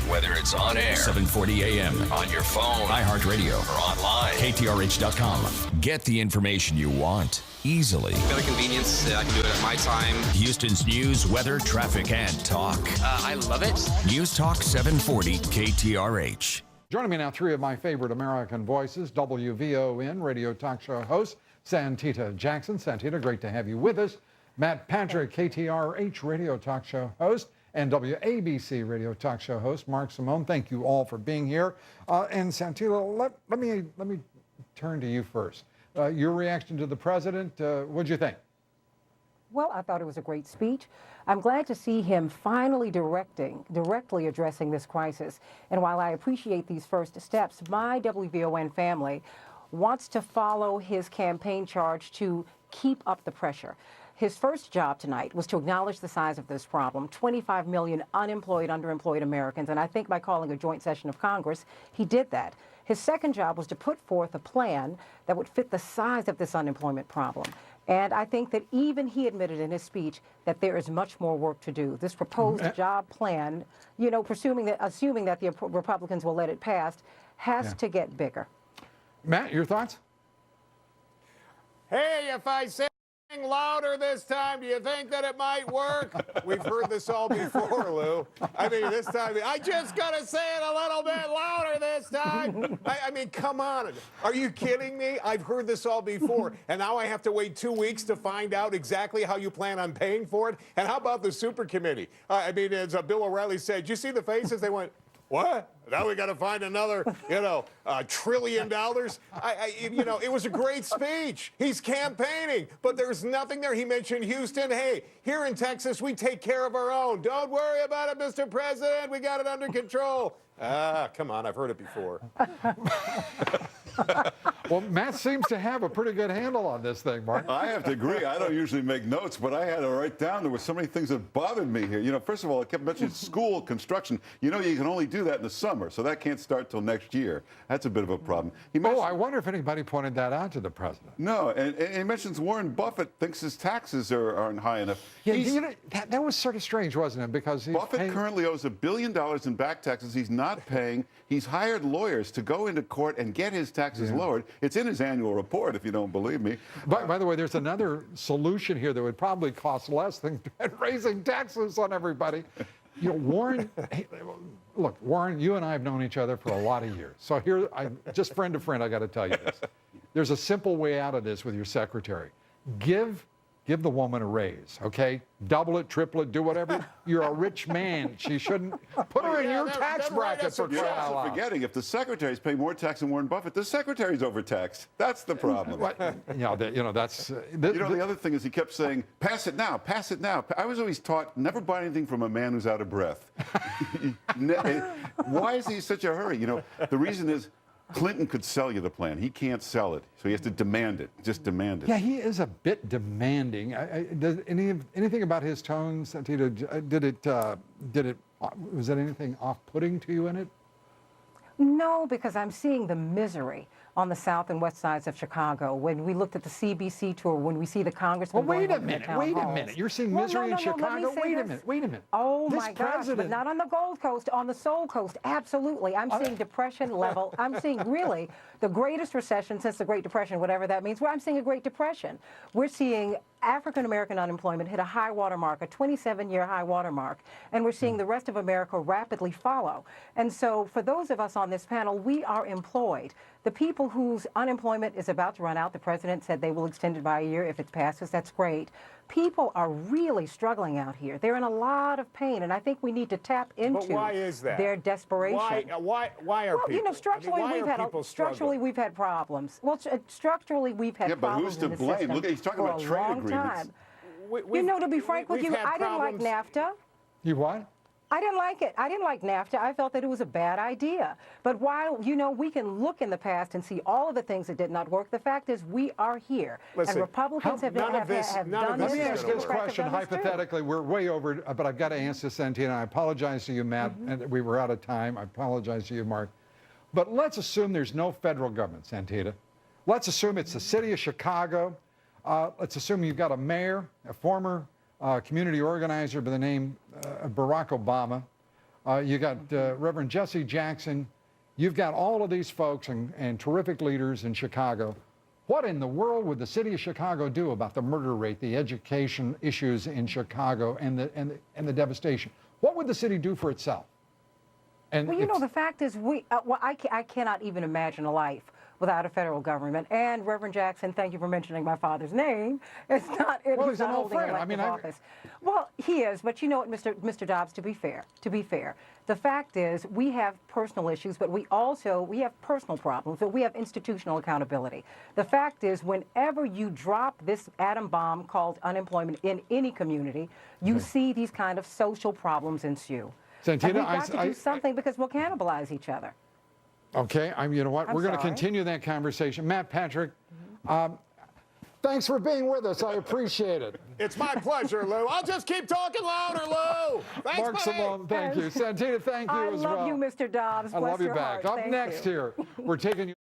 Whether it's on air, 740 AM, on your phone, iHeartRadio, or online, KTRH.com. Get the information you want easily. Got a convenience. I can do it at my time. Houston's news, weather, traffic, and talk. I love it. News Talk 740 KTRH. Joining me now, three of my favorite American voices, WVON radio talk show host Santita Jackson. Santita, great to have you with us. Matt Patrick, KTRH radio talk show host, and WABC radio talk show host Mark Simone. Thank you all for being here. And Santita, let me turn to you first. Your reaction to the president, what'd you think? Well, I thought it was a great speech. I'm glad to see him finally directly addressing this crisis. And while I appreciate these first steps, my WVON family wants to follow his campaign charge to keep up the pressure. His first job tonight was to acknowledge the size of this problem, 25 million unemployed, underemployed Americans. And I think by calling a joint session of Congress, he did that. His second job was to put forth a plan that would fit the size of this unemployment problem. And I think that even he admitted in his speech that there is much more work to do. This proposed job plan, you know, assuming that the Republicans will let it pass, has to get bigger. Matt, your thoughts? Hey, if I sing louder this time, do you think that it might work? We've heard this all before, Lou. I mean, this time, I just got to say it a little bit louder this time. I mean, come on. Are you kidding me? I've heard this all before, and now I have to wait 2 weeks to find out exactly how you plan on paying for it? And how about the super committee? I mean, as Bill O'Reilly said, did you see the faces? They went, what? Now we got to find another, $1 trillion. It was a great speech. He's campaigning, but there's nothing there. He mentioned Houston. Hey, here in Texas, we take care of our own. Don't worry about it, Mr. President. We got it under control. Come on. I've heard it before. Well, Matt seems to have a pretty good handle on this thing, Mark. I have to agree. I don't usually make notes, but I had to write down. There were so many things that bothered me here. First of all, I kept mentioning school construction. You can only do that in the summer, so that can't start till next year. That's a bit of a problem. I wonder if anybody pointed that out to the president. No, and he mentions Warren Buffett thinks his taxes aren't high enough. Yeah, that was sort of strange, wasn't it? Because Buffett currently owes $1 billion in back taxes he's not paying. He's hired lawyers to go into court and get his taxes lowered. It's in his annual report, if you don't believe me. By the way, there's another solution here that would probably cost less than raising taxes on everybody. Warren, look, Warren, you and I have known each other for a lot of years. So here, just friend to friend, I got to tell you this. There's a simple way out of this with your secretary. Give the woman a raise, okay? Double it, triple it, do whatever. You're a rich man. She shouldn't put her in your tax bracket for crying out loud. Forgetting if the secretary's paying more tax than Warren Buffett, the secretary's overtaxed. That's the problem. That's the other thing is he kept saying, pass it now, pass it now. I was always taught never buy anything from a man who's out of breath. Why is he in such a hurry? The reason is Clinton could sell you the plan. He can't sell it, so he has to demand it. Just demand it. Yeah, he is a bit demanding. Does anything about his tones? Was that anything off-putting to you in it? No, because I'm seeing the misery on the south and west sides of Chicago. When we looked at the CBC tour, when we see the congressman wait a minute. You're seeing misery in Chicago? Wait a minute. Oh, my gosh, but not on the Gold Coast, on the Soul Coast. Absolutely. I'm seeing depression level. I'm seeing really the greatest recession since the Great Depression, whatever that means. I'm seeing a Great Depression. We're seeing African-American unemployment hit a high water mark, a 27-year high water mark, and we're seeing the rest of America rapidly follow. And so for those of us on this panel, we are employed. The people whose unemployment is about to run out, the president said they will extend it by a year. If it passes, that's great. People are really struggling out here. They're in a lot of pain, and I think we need to tap into their desperation. Why are people? Structurally, we've had problems. Well, structurally, we've had problems but who's to blame? Look, he's talking about trade agreements. To be frank with you, I didn't like NAFTA. You what? I didn't like it. I didn't like NAFTA. I felt that it was a bad idea. But while, we can look in the past and see all of the things that did not work, the fact is we are here. Listen, and Republicans have done this. Let me ask this question hypothetically. We're way over, but I've got to answer Santita. I apologize to you, Matt, and we were out of time. I apologize to you, Mark. But let's assume there's no federal government, Santita. Let's assume it's the city of Chicago. Let's assume you've got a mayor, a former community organizer by the name of Barack Obama. You got Reverend Jesse Jackson. You've got all of these folks and terrific leaders in Chicago. What in the world would the city of Chicago do about the murder rate, the education issues in Chicago, and the devastation? What would the city do for itself? And well, you know, the fact is, I cannot even imagine a life without a federal government. And Reverend Jackson, thank you for mentioning my father's name. It's not, well, he's not an old holding friend. elective office. Well, he is, but you know what, Mr. Dobbs, to be fair, the fact is we have personal issues, but we have personal problems, but we have institutional accountability. The fact is, whenever you drop this atom bomb called unemployment in any community, you see these kind of social problems ensue. Santina, and we've got to do something because we'll cannibalize each other. Okay, you know what? We're going to sorry. continue that conversation. Matt Patrick, thanks for being with us. I appreciate it. It's my pleasure, Lou. I'll just keep talking louder, Lou. Thanks, Mark buddy. Simone, thank you. Santina, thank you I as love well. you, Mr. Dobbs. I Bless love you your back. heart. Up Thank next you. here, we're taking you.